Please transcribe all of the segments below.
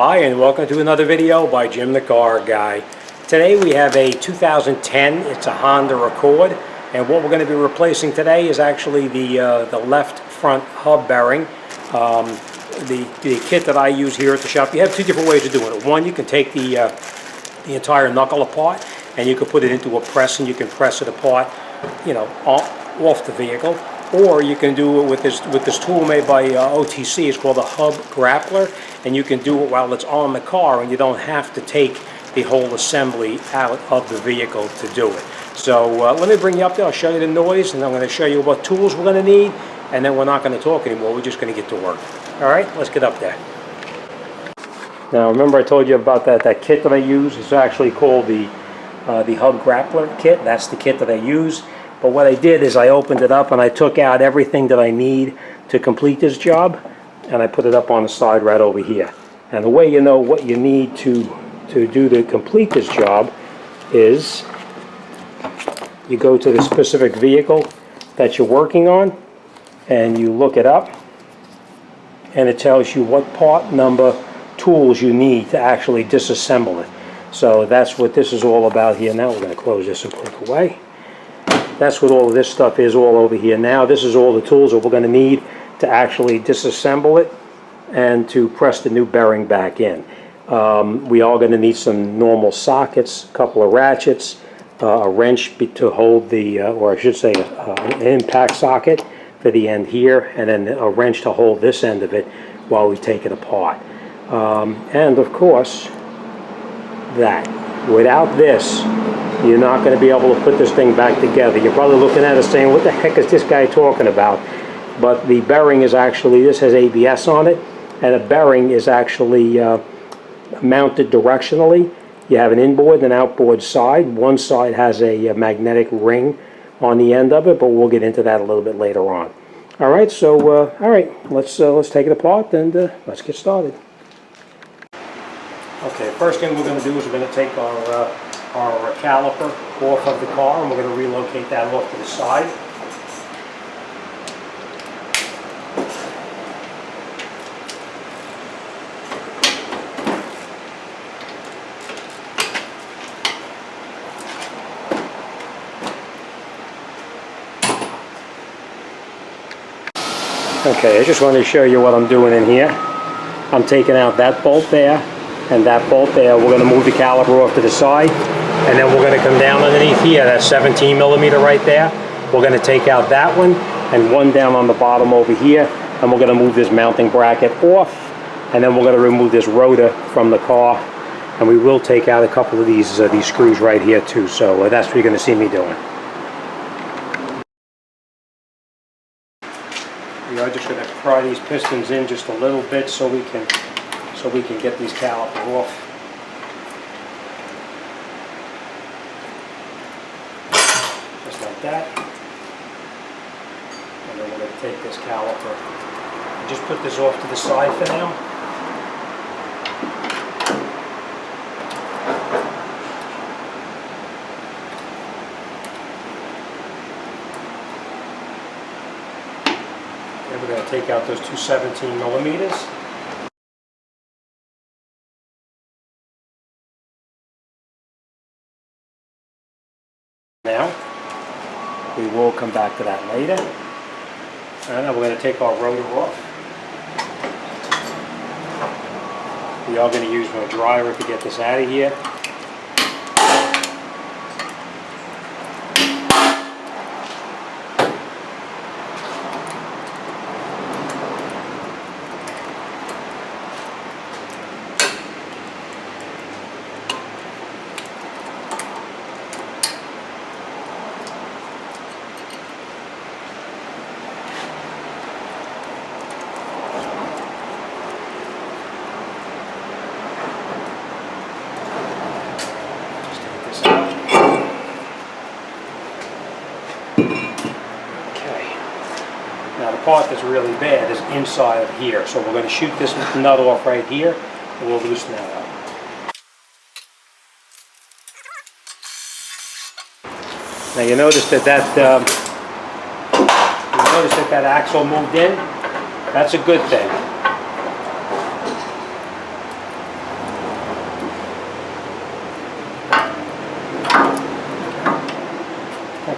Hi, and welcome to another video by Jim the Car Guy. Today we have a 2010, it's a Honda Accord, and what we're going to be replacing today is actually the left front hub bearing. The kit that I use here at the shop, you have two different ways of doing it. One, you can take the entire knuckle apart, and you can put it into a press, and you can press it apart, you know, off the vehicle. Or you can do it with this tool made by OTC. It's called a hub grappler, and you can do it while it's on the car, and you don't have to take the whole assembly out of the vehicle to do it. So let me bring you up there. I'll show you the noise, and I'm going to show you what tools we're going to need, and then we're not going to talk anymore. We're just going to get to work. All right, let's get up there. Now, remember I told you about that kit that I use? It's actually called the hub grappler kit. That's the kit that I use. But what I did is I opened it up and I took out everything that I need to complete this job, and I put it up on the side right over here. And the way you know what you need to do to complete this job is you go to the specific vehicle that you're working on and you look it up, and it tells you what part number tools you need to actually disassemble it. So that's what this is all about here. Now we're going to close this and put it away. That's what all of this stuff is all over here now. This is all the tools that we're going to need to actually disassemble it and to press the new bearing back in. We are going to need some normal sockets, a couple of ratchets, a wrench to hold the, or I should say an impact socket for the end here, and then a wrench to hold this end of it while we take it apart. And of course, that. Without this, you're not going to be able to put this thing back together. You're probably looking at it saying, what the heck is this guy talking about? But the bearing is actually, this has ABS on it, and a bearing is actually mounted directionally. You have an inboard and an outboard side. One side has a magnetic ring on the end of it, but we'll get into that a little bit later on. All right, so all right, let's take it apart and let's get started. Okay, first thing we're going to do is we're going to take our caliper off of the car, and we're going to relocate that off to the side. Okay, I just wanted to show you what I'm doing in here. I'm taking out that bolt there and that bolt there. We're going to move the caliper off to the side, and then we're going to come down underneath here, that 17 millimeter right there. We're going to take out that one and one down on the bottom over here, and we're going to move this mounting bracket off, and then we're going to remove this rotor from the car, and we will take out a couple of these screws right here too. So that's what you're going to see me doing. We are just going to pry these pistons in just a little bit so we can get these caliper off. Just like that. And then we're going to take this caliper and just put this off to the side for now. Then we're going to take out those two 17 millimeters. Now, we will come back to that later. And now we're going to take our rotor off. We are going to use my dryer to get this out of here. Now the part that's really bad is inside of here, so we're going to shoot this nut off right here, and we'll loosen that up. Now you notice that that axle moved in. That's a good thing.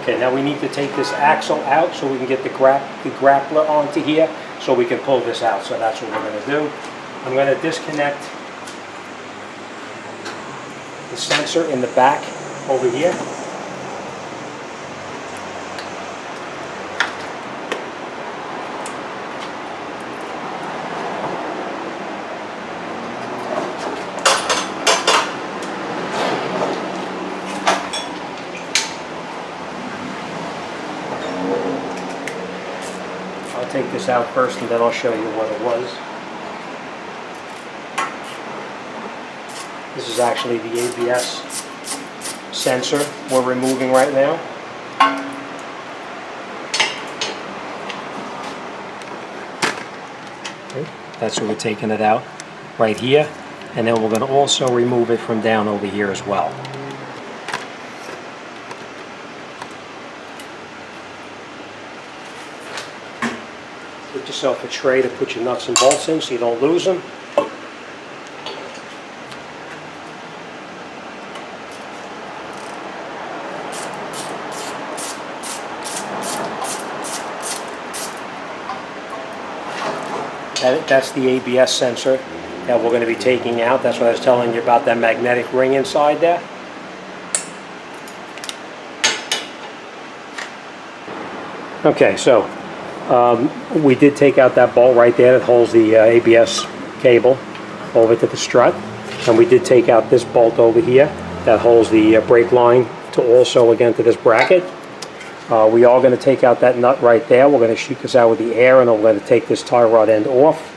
Okay, now we need to take this axle out so we can get the grappler onto here so we can pull this out. So that's what we're going to do. I'm going to disconnect the sensor in the back over here. I'll take this out first and then I'll show you what it was. This is actually the ABS sensor we're removing right now. Okay. That's where we're taking it out right here, and then we're going to also remove it from down over here as well. Get yourself a tray to put your nuts and bolts in so you don't lose them. That's the ABS sensor that we're going to be taking out. That's what I was telling you about, that magnetic ring inside there. Okay, so we did take out that bolt right there that holds the ABS cable over to the strut. And we did take out this bolt over here that holds the brake line to also, again, to this bracket. We are going to take out that nut right there. We're going to shoot this out with the air, and then we're going to take this tie rod end off.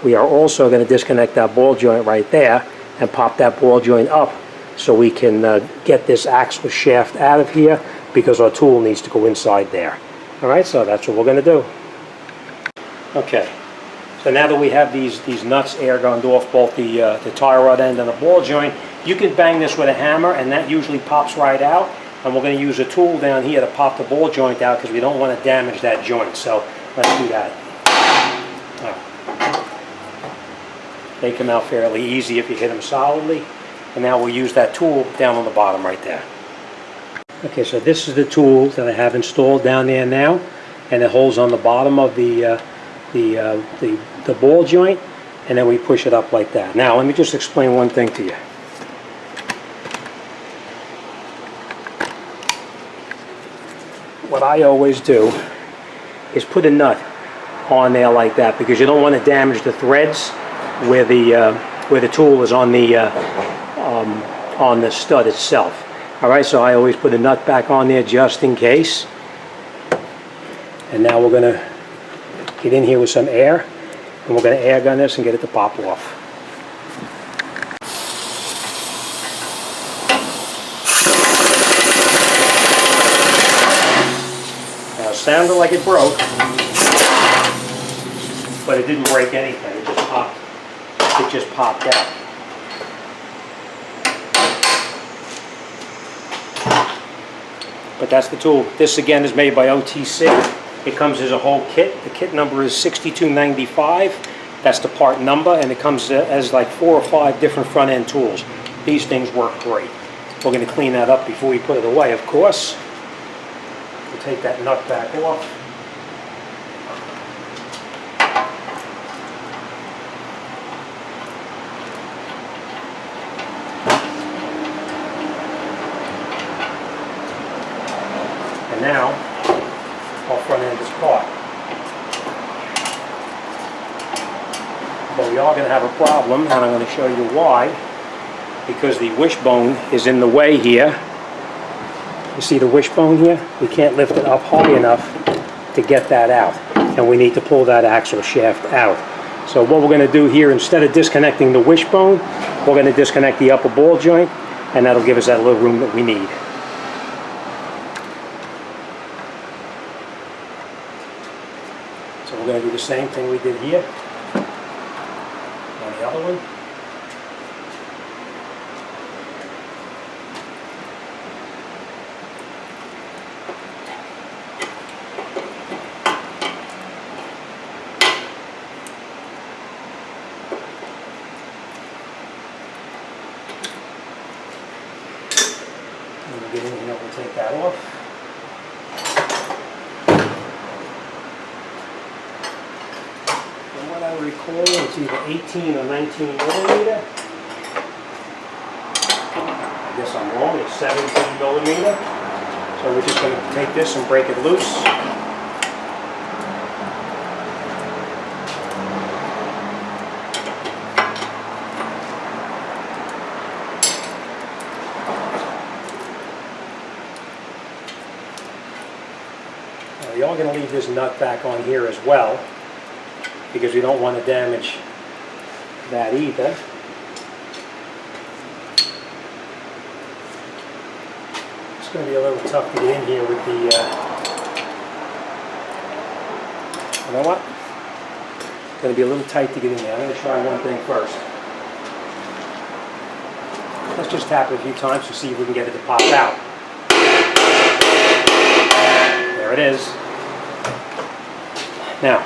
We are also going to disconnect that ball joint right there and pop that ball joint up so we can get this axle shaft out of here, because our tool needs to go inside there. Alright, so that's what we're going to do. Okay, so now that we have these nuts air gunned off both the tie rod end and the ball joint, you can bang this with a hammer and that usually pops right out. And we're going to use a tool down here to pop the ball joint out because we don't want to damage that joint. So let's do that. They come out fairly easy if you hit them solidly. And now we'll use that tool down on the bottom right there. Okay, so this is the tool that I have installed down there now, and it holds on the bottom of the ball joint, and then we push it up like that. Now let me just explain one thing to you. What I always do is put a nut on there like that, because you don't want to damage the threads where the tool is on the stud itself. All right, so I always put a nut back on there just in case. And now we're going to get in here with some air, and we're going to air gun this and get it to pop off. Sounded like it broke, but it didn't break anything. It just popped. It just popped out. But that's the tool. This again is made by OTC. It comes as a whole kit. The kit number is 6295. That's the part number, and it comes as like 4 or 5 different front end tools. These things work great. We're going to clean that up before we put it away, of course. We'll take that nut back off. And now, our front end is caught. But we are going to have a problem, and I'm going to show you why. Because the wishbone is in the way here. You see the wishbone here? We can't lift it up high enough to get that out, and we need to pull that axle shaft out. So what we're going to do here, instead of disconnecting the wishbone, we're going to disconnect the upper ball joint, and that'll give us that little room that we need. So we're going to do the same thing we did here on the other one. Get in here, we'll take that off. what I recall, it's either 18 or 19 millimeter. I guess I'm wrong, it's 17 millimeter. So we're just going to take this and break it loose. Now, we are going to leave this nut back on here as well, because we don't want to damage that either. It's going to be a little tough to get in here with the, you know what? It's going to be a little tight to get in there. I'm going to try one thing first. Let's just tap it a few times to see if we can get it to pop out. There it is. Now,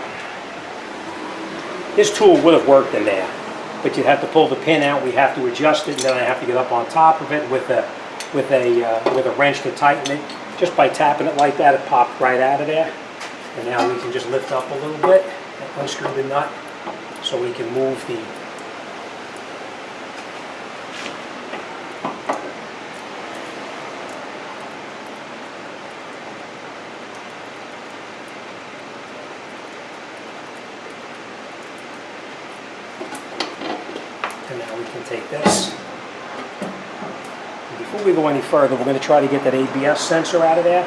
this tool would have worked in there, but you'd have to pull the pin out, we have to adjust it, and then I have to get up on top of it with a wrench to tighten it. Just by tapping it like that, it popped right out of there. And now we can just lift up a little bit and unscrew the nut so we can move the and now we can take this. And before we go any further, we're going to try to get that ABS sensor out of there.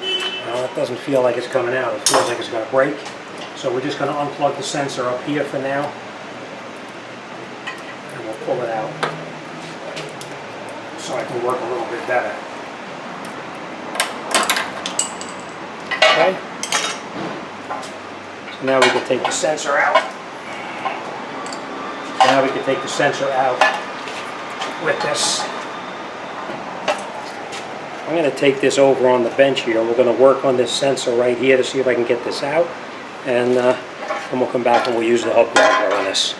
Well, it doesn't feel like it's coming out. It feels like it's going to break. So we're just going to unplug the sensor up here for now. And we'll pull it out so I can work a little bit better. Okay. So now we can take the sensor out. So now we can take the sensor out with this. I'm going to take this over on the bench here. We're going to work on this sensor right here to see if I can get this out. And then we'll come back and we'll use the hub grappler on this.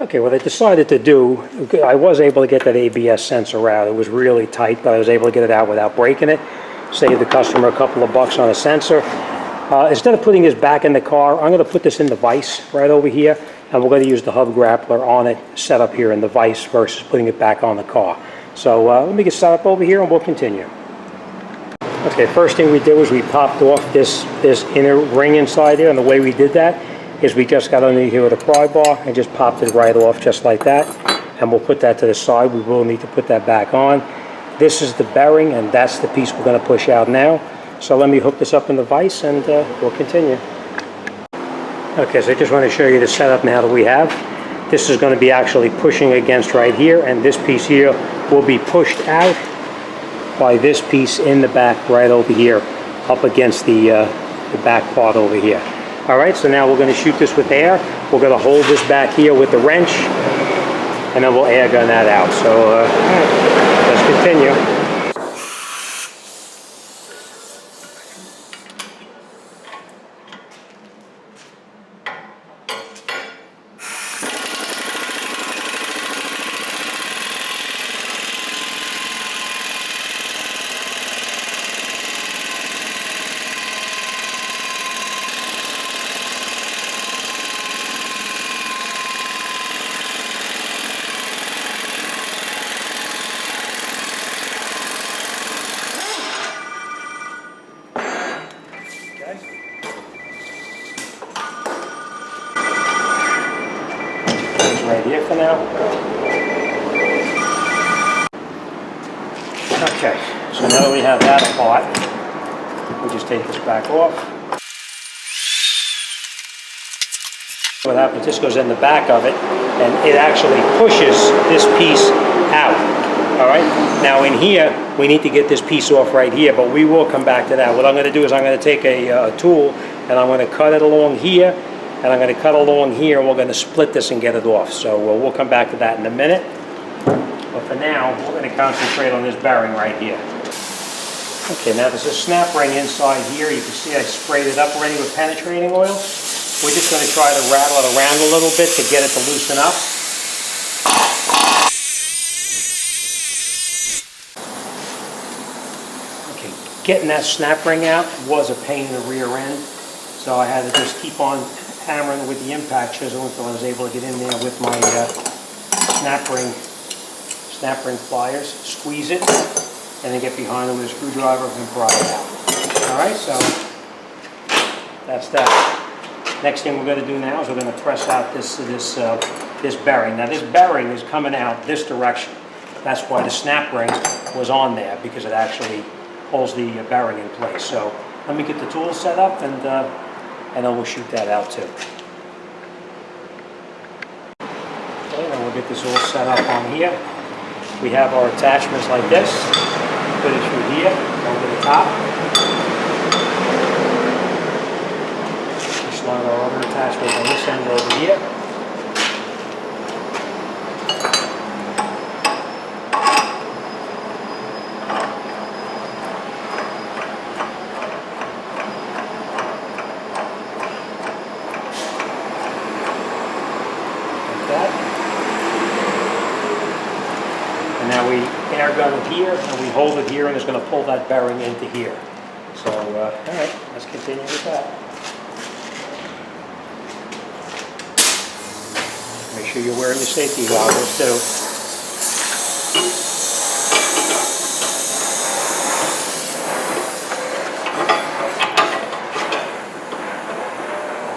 Okay, what I decided to do, I was able to get that ABS sensor out. It was really tight, but I was able to get it out without breaking it. Save the customer a couple of bucks on a sensor. Instead of putting this back in the car, I'm going to put this in the vise right over here, and we're going to use the hub grappler on it, set up here in the vise versus putting it back on the car. So let me get set up over here and we'll continue. Okay, first thing we did was we popped off this inner ring inside there, and the way we did that is we just got underneath here with a pry bar and just popped it right off just like that. And we'll put that to the side. We will need to put that back on. This is the bearing, and that's the piece we're going to push out now. So let me hook this up in the vise and we'll continue. Okay, so I just want to show you the setup now that we have. This is going to be actually pushing against right here, and this piece here will be pushed out by this piece in the back right over here, up against the back part over here. All right, so now we're going to shoot this with air. We're going to hold this back here with the wrench, and then we'll air gun that out. So let's continue. Right here for now. Okay, so now that we have that apart, we'll just take this back off. What happens, this goes in the back of it, and it actually pushes this piece out. All right, now in here, we need to get this piece off right here, but we will come back to that. What I'm going to do is I'm going to take a tool, and I'm going to cut it along here, and I'm going to cut along here, and we're going to split this and get it off. So we'll come back to that in a minute. But for now, we're going to concentrate on this bearing right here. Okay, now there's a snap ring inside here. You can see I sprayed it up already with penetrating oil. We're just going to try to rattle it around a little bit to get it to loosen up. Okay, getting that snap ring out was a pain in the rear end, so I had to just keep on hammering with the impact chisel until I was able to get in there with my snap ring pliers, squeeze it, and then get behind it with a screwdriver and pry it out. Alright, so that's that. Next thing we're going to do now is we're going to press out this bearing. Now this bearing is coming out this direction. That's why the snap ring was on there, because it actually holds the bearing in place. So let me get the tool set up, and then we'll shoot that out too. Okay, then we'll get this all set up on here. We have our attachments like this. Put it through here, over the top. We slide our other attachments on this end over here. And now we air gun it here, and we hold it here, and it's going to pull that bearing into here. So, all right, let's continue with that. Make sure you're wearing your safety goggles too.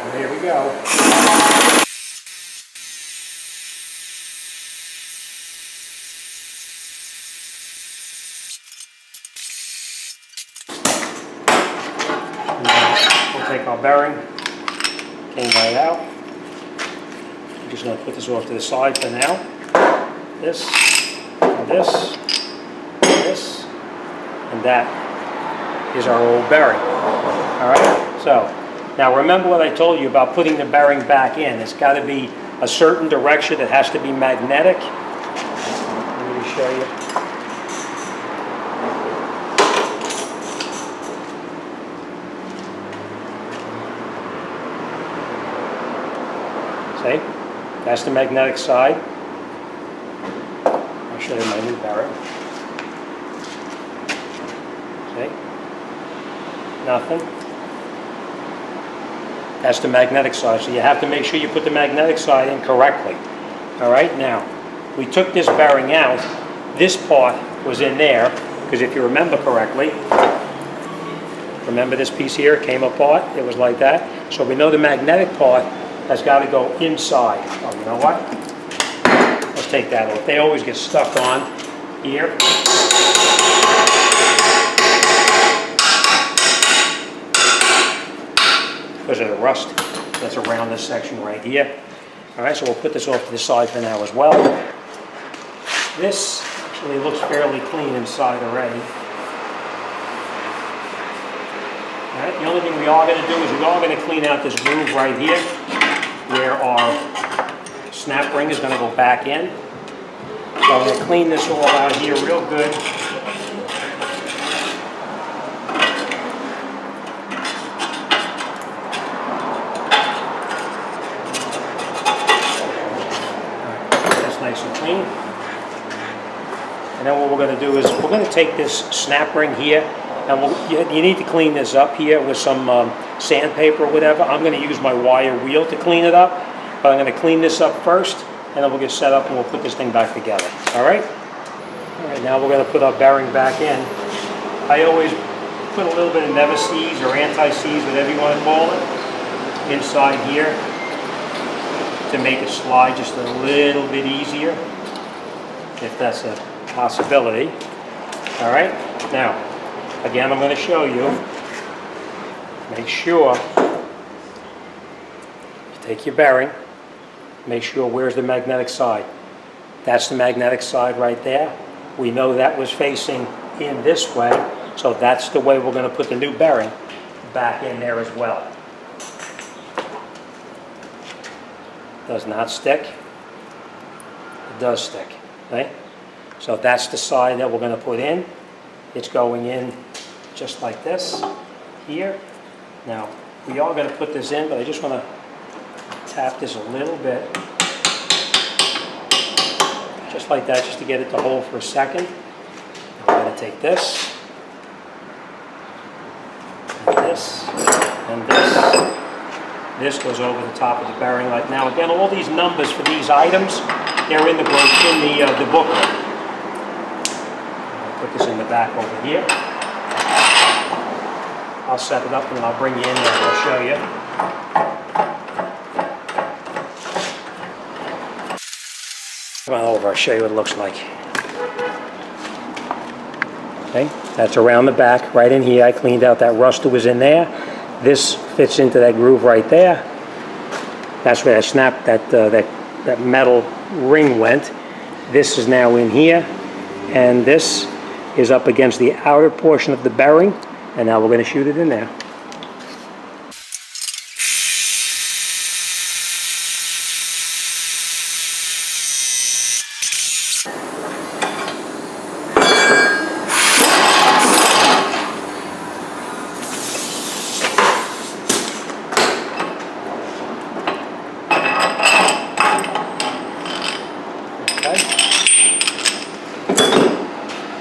And there we go. Take our bearing, came right out. I'm just going to put this off to the side for now. This, and this, and that is our old bearing. Alright, so now remember what I told you about putting the bearing back in. It's got to be a certain direction. It has to be magnetic. Let me show you. See? That's the magnetic side. I'll show you my new bearing. See? Nothing. That's the magnetic side. So you have to make sure you put the magnetic side in correctly. Alright, now, we took this bearing out. This part was in there, because if you remember correctly, remember this piece here came apart? It was like that. So we know the magnetic part has got to go inside. Oh, you know what? Let's take that off. They always get stuck on here. Because of the rust that's around this section right here. Alright, so we'll put this off to the side for now as well. This actually looks fairly clean inside already. Alright, the only thing we are going to do is we are going to clean out this groove right here, where our snap ring is going to go back in. So I'm going to clean this all out here real good. That's nice and clean. And then what we're going to do is we're going to take this snap ring here, and you need to clean this up here with some sandpaper or whatever. I'm going to use my wire wheel to clean it up, but I'm going to clean this up first, and then we'll get set up and we'll put this thing back together. Alright? Alright, now we're going to put our bearing back in. I always put a little bit of never seize or anti-seize, whatever you want to call it, inside here to make it slide just a little bit easier, if that's a possibility. Alright? Now, again, I'm going to show you. Make sure you take your bearing. Make sure where's the magnetic side. That's the magnetic side right there. We know that was facing in this way, so that's the way we're going to put the new bearing back in there as well. Does not stick. It does stick. Okay? So that's the side that we're going to put in. It's going in just like this here. Now, we are going to put this in, but I just want to tap this a little bit. Just like that, just to get it to hold for a second. I'm going to take this. this, and this. This goes over the top of the bearing. Like now, again, all these numbers for these items, they're in the booklet. I'll put this in the back over here. I'll set it up and I'll bring you in there and I'll show you. Come on over, I'll show you what it looks like. Okay, that's around the back, right in here. I cleaned out that rust that was in there. This fits into that groove right there. That's where that metal ring went. This is now in here, and this is up against the outer portion of the bearing, and now we're going to shoot it in there.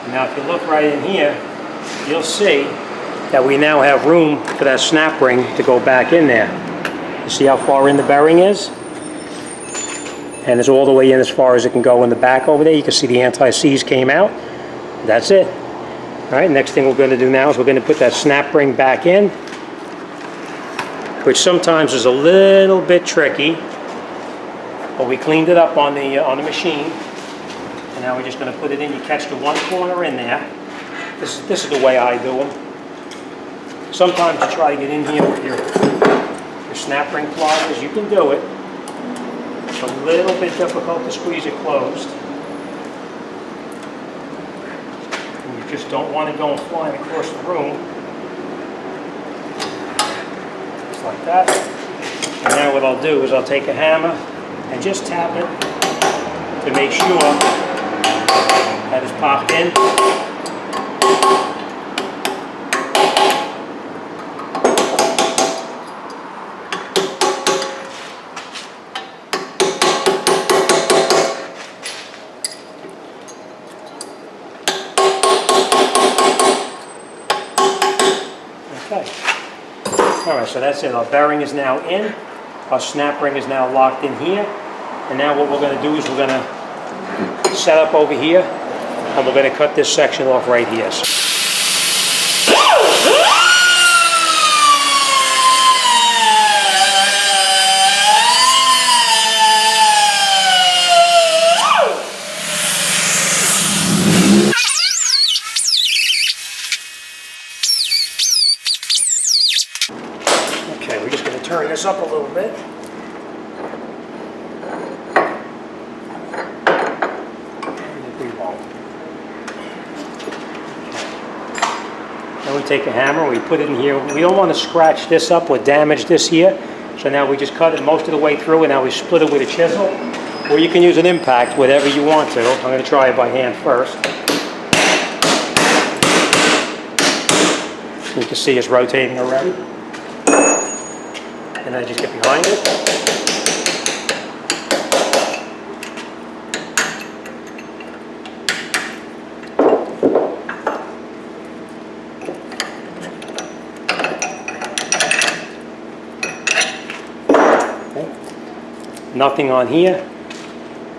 Now if you look right in here, you'll see that we now have room for that snap ring to go back in there. You see how far in the bearing is? And it's all the way in as far as it can go in the back over there. You can see the anti-seize came out. That's it. All right, next thing we're going to do now is we're going to put that snap ring back in, which sometimes is a little bit tricky, but we cleaned it up on the machine. And now we're just going to put it in. You catch the one corner in there. This is the way I do them. Sometimes you try to get in here with your snap ring pliers. You can do it. It's a little bit difficult to squeeze it closed. And you just don't want it going flying across the room. Just like that. And now what I'll do is I'll take a hammer and just tap it to make sure that is popped in. Okay. All right, so that's it. Our bearing is now in. Our snap ring is now locked in here. And now what we're going to do is we're going to set up over here, and we're going to cut this section off right here. Okay, we're just going to turn this up a little bit. Then we take a hammer, we put it in here. We don't want to scratch this up or damage this here. So now we just cut it most of the way through, and now we split it with a chisel. Or you can use an impact, whatever you want to. I'm going to try it by hand first. You can see it's rotating already. And I just get behind it. Nothing on here.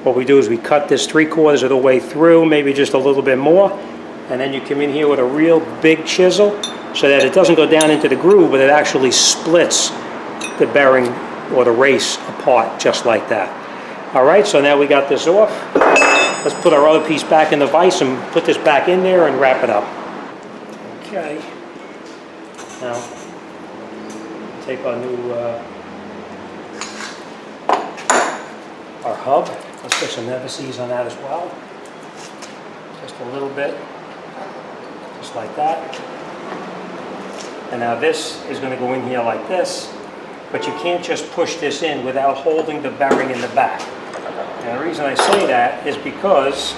What we do is we cut this 3/4 of the way through, maybe just a little bit more, and then you come in here with a real big chisel so that it doesn't go down into the groove, but it actually splits the bearing or the race apart just like that. All right, so now we got this off. Let's put our other piece back in the vise and put this back in there and wrap it up. Okay. Now, take our new our hub. Let's put some never-sees on that as well. Just a little bit, just like that. And now this is going to go in here like this, but you can't just push this in without holding the bearing in the back. And the reason I say that is because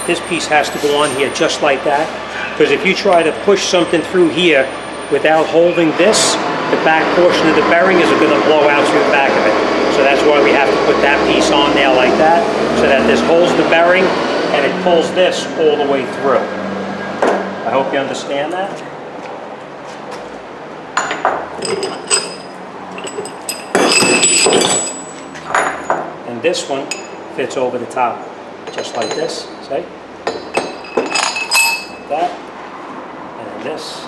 this piece has to go on here just like that, because if you try to push something through here without holding this, the back portion of the bearing is going to blow out through the back of it. So that's why we have to put that piece on there like that, so that this holds the bearing and it pulls this all the way through. I hope you understand that. And this one fits over the top, just like this, see? That, and then this.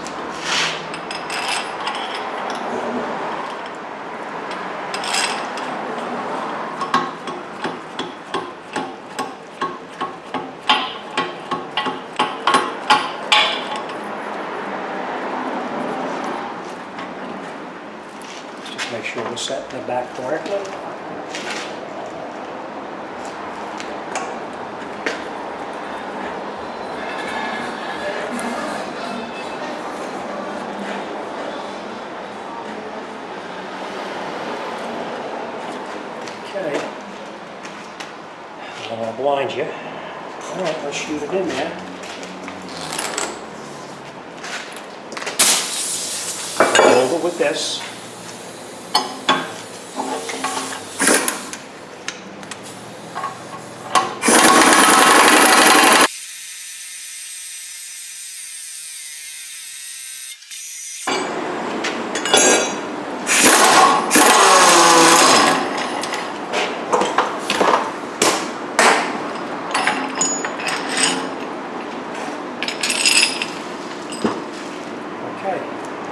Just make sure we're setting the back correctly. Okay, I don't want to blind you. All right, let's shoot it in there. Hold it with this.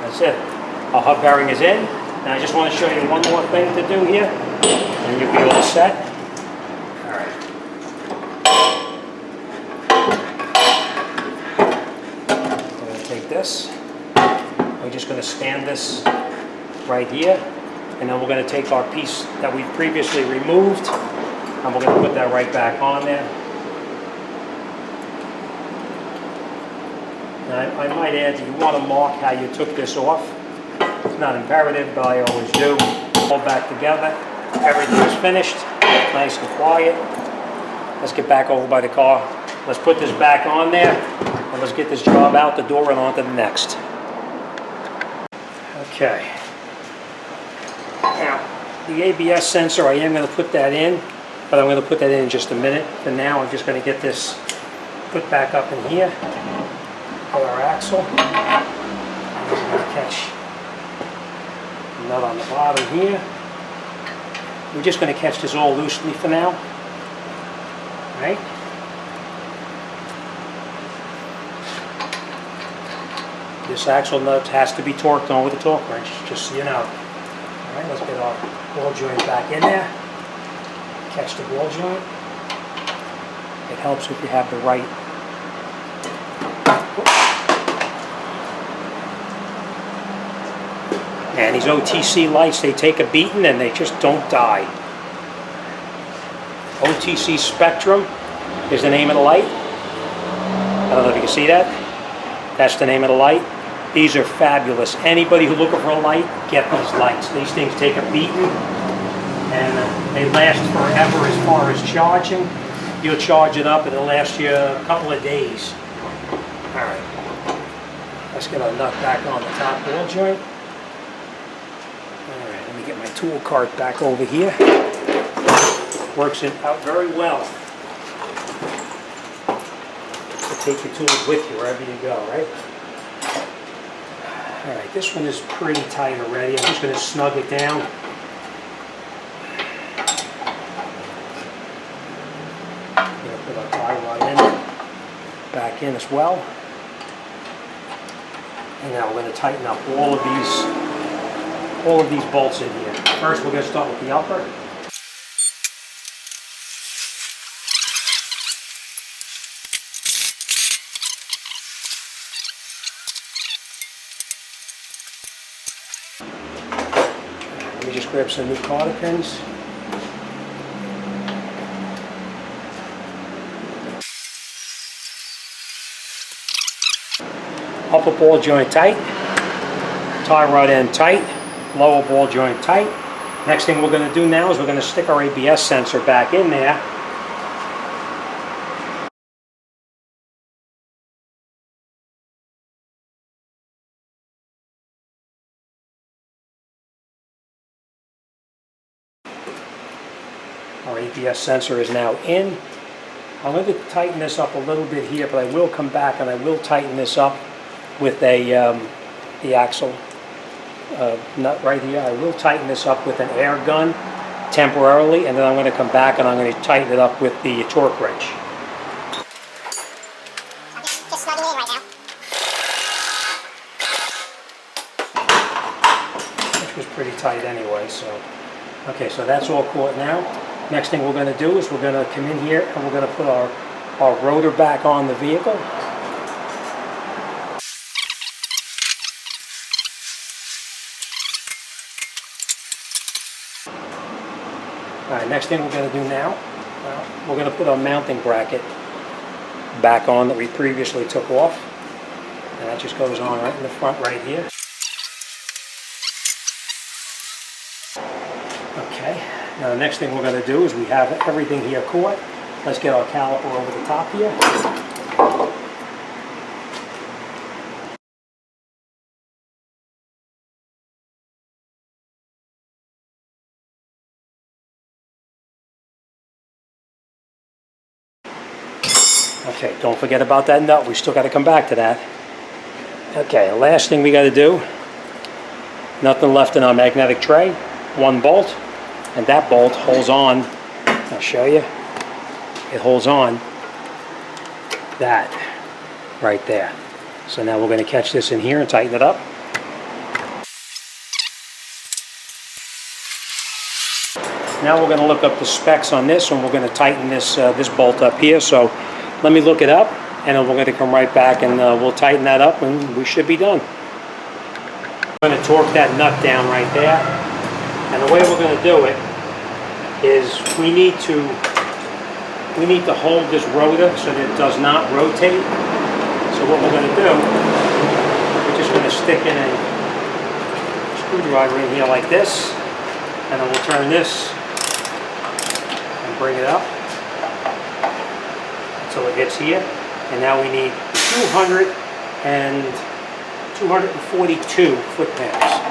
That's it. Our hub bearing is in. And I just want to show you one more thing to do here, and you'll be all set. All right. We're going to take this. We're just going to stand this right here, and then we're going to take our piece that we previously removed, and we're going to put that right back on there. I might add that you want to mark how you took this off. It's not imperative, but I always do. Hold back together. Everything is finished. Nice and quiet. Let's get back over by the car. Let's put this back on there, and let's get this job out the door and on to the next. Okay. Now, the ABS sensor, I am going to put that in, but I'm going to put that in just a minute. For now, I'm just going to get this put back up in here. Our axle. I'm just going to catch a nut on the bottom here. We're just going to catch this all loosely for now. Right? This axle nut has to be torqued on with a torque wrench, just so you know. Alright, let's get our ball joint back in there. Catch the ball joint. It helps if you have the right. And these OTC lights, they take a beating and they just don't die. OTC Spectrum is the name of the light. I don't know if you can see that. That's the name of the light. These are fabulous. Anybody who's looking for a light, get these lights. These things take a beating and they last forever as far as charging. You'll charge it up and it'll last you a couple of days. All right. Let's get our nut back on the top ball joint. Alright, let me get my tool cart back over here. Works it out very well. So take your tools with you wherever you go, right? Alright, this one is pretty tight already. I'm just going to snug it down. I'm going to put our tie rod in, back in as well. And now we're going to tighten up all of these bolts in here. First, we're going to start with the upper. Let me just grab some new cotter pins. Upper ball joint tight, tie rod end tight, lower ball joint tight. Next thing we're going to do now is we're going to stick our ABS sensor back in there. Our ABS sensor is now in. I'm going to tighten this up a little bit here, but I will come back and I will tighten this up with the axle nut right here. I will tighten this up with an air gun temporarily, and then I'm going to come back and I'm going to tighten it up with the torque wrench. I'm just slugging in right now. Which was pretty tight anyway, so. Okay, so that's all caught now. Next thing we're going to do is we're going to come in here and we're going to put our rotor back on the vehicle. Alright, next thing we're going to do now, we're going to put our mounting bracket back on that we previously took off. And that just goes on right in the front right here. Okay, now the next thing we're going to do is we have everything here caught. Let's get our caliper over the top here. Okay, don't forget about that nut. We still got to come back to that. Okay, the last thing we got to do, nothing left in our magnetic tray, one bolt, and that bolt holds on. I'll show you. It holds on that right there. So now we're going to catch this in here and tighten it up. Now we're going to look up the specs on this, and we're going to tighten this this bolt up here. So let me look it up, and then we're going to come right back and we'll tighten that up, and we should be done. I'm going to torque that nut down right there, and the way we're going to do it is we need to hold this rotor so that it does not rotate. So what we're going to do, we're just going to stick in a screwdriver in here like this, and then we'll turn this and bring it up until it gets here. And now we need 242 foot-pounds.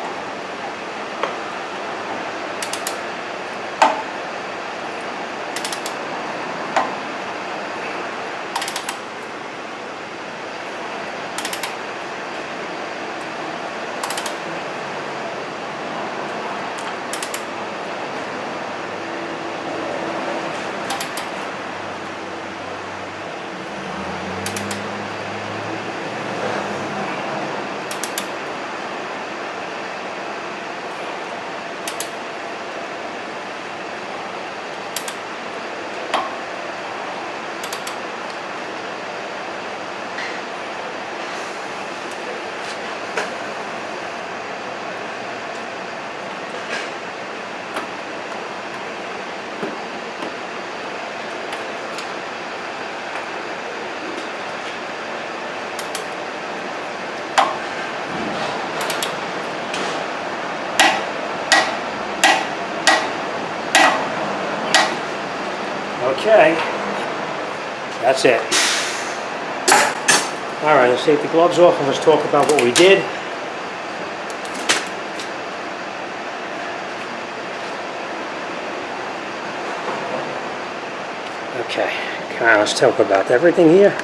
Okay, that's it. All right, let's take the gloves off and let's talk about what we did. Okay, let's talk about everything here.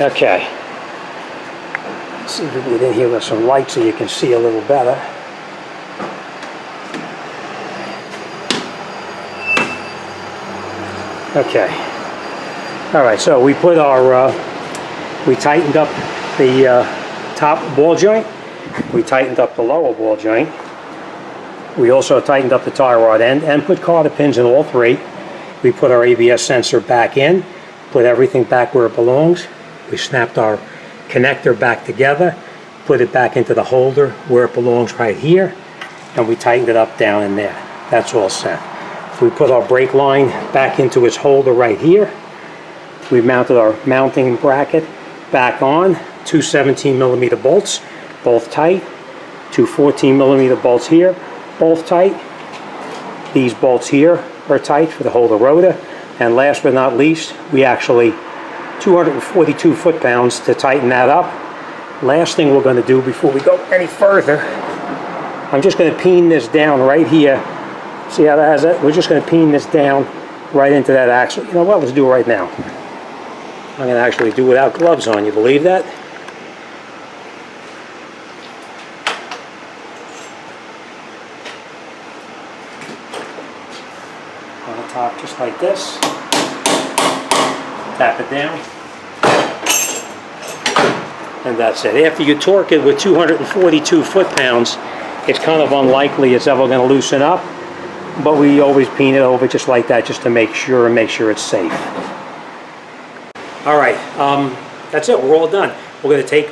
Okay, let's see if we can get in here with some light so you can see a little better. Okay. All right. So we put our, we tightened up the top ball joint. We tightened up the lower ball joint. We also tightened up the tie rod end and put cotter pins in all three. We put our ABS sensor back in, put everything back where it belongs. We snapped our connector back together, put it back into the holder where it belongs right here, and we tightened it up down in there. That's all set. We put our brake line back into its holder right here. We mounted our mounting bracket back on. Two 17mm bolts, both tight. Two 14mm bolts here, both tight. These bolts here are tight for the hold the rotor. And last but not least, we actually 242 foot-pounds to tighten that up. Last thing we're going to do before we go any further, I'm just going to peen this down right here. See how that has it? We're just going to peen this down right into that axle. You know what? Let's do it right now. I'm going to actually do it without gloves on. You believe that? top just like this. Tap it down. And that's it. After you torque it with 242 foot-pounds, it's kind of unlikely it's ever going to loosen up. But we always peen it over just like that, just to make sure it's safe. All right, that's it. We're all done. We're going to take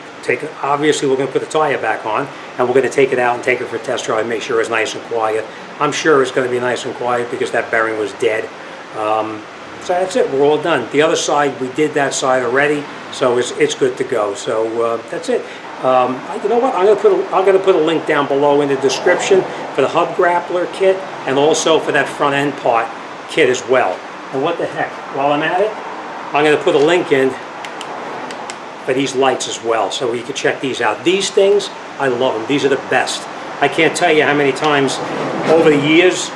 obviously we're going to put the tire back on, and we're going to take it out and take it for a test drive, make sure it's nice and quiet. I'm sure it's going to be nice and quiet because that bearing was dead. So that's it. We're all done. The other side, we did that side already, so it's good to go. So that's it. You know what? I'm going to put a link down below in the description for the hub grappler kit and also for that front end part kit as well. And what the heck? While I'm at it, I'm going to put a link in for these lights as well, so you can check these out. These things, I love them. These are the best. I can't tell you how many times over the years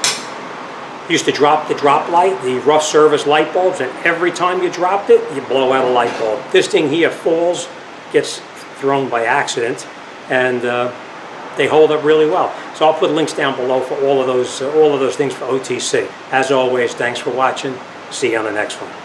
used to drop the drop light, the rough service light bulbs, and every time you dropped it, you blow out a light bulb. This thing here falls, gets thrown by accident, and they hold up really well. So I'll put links down below for all of those things for OTC. As always, thanks for watching. See you on the next one.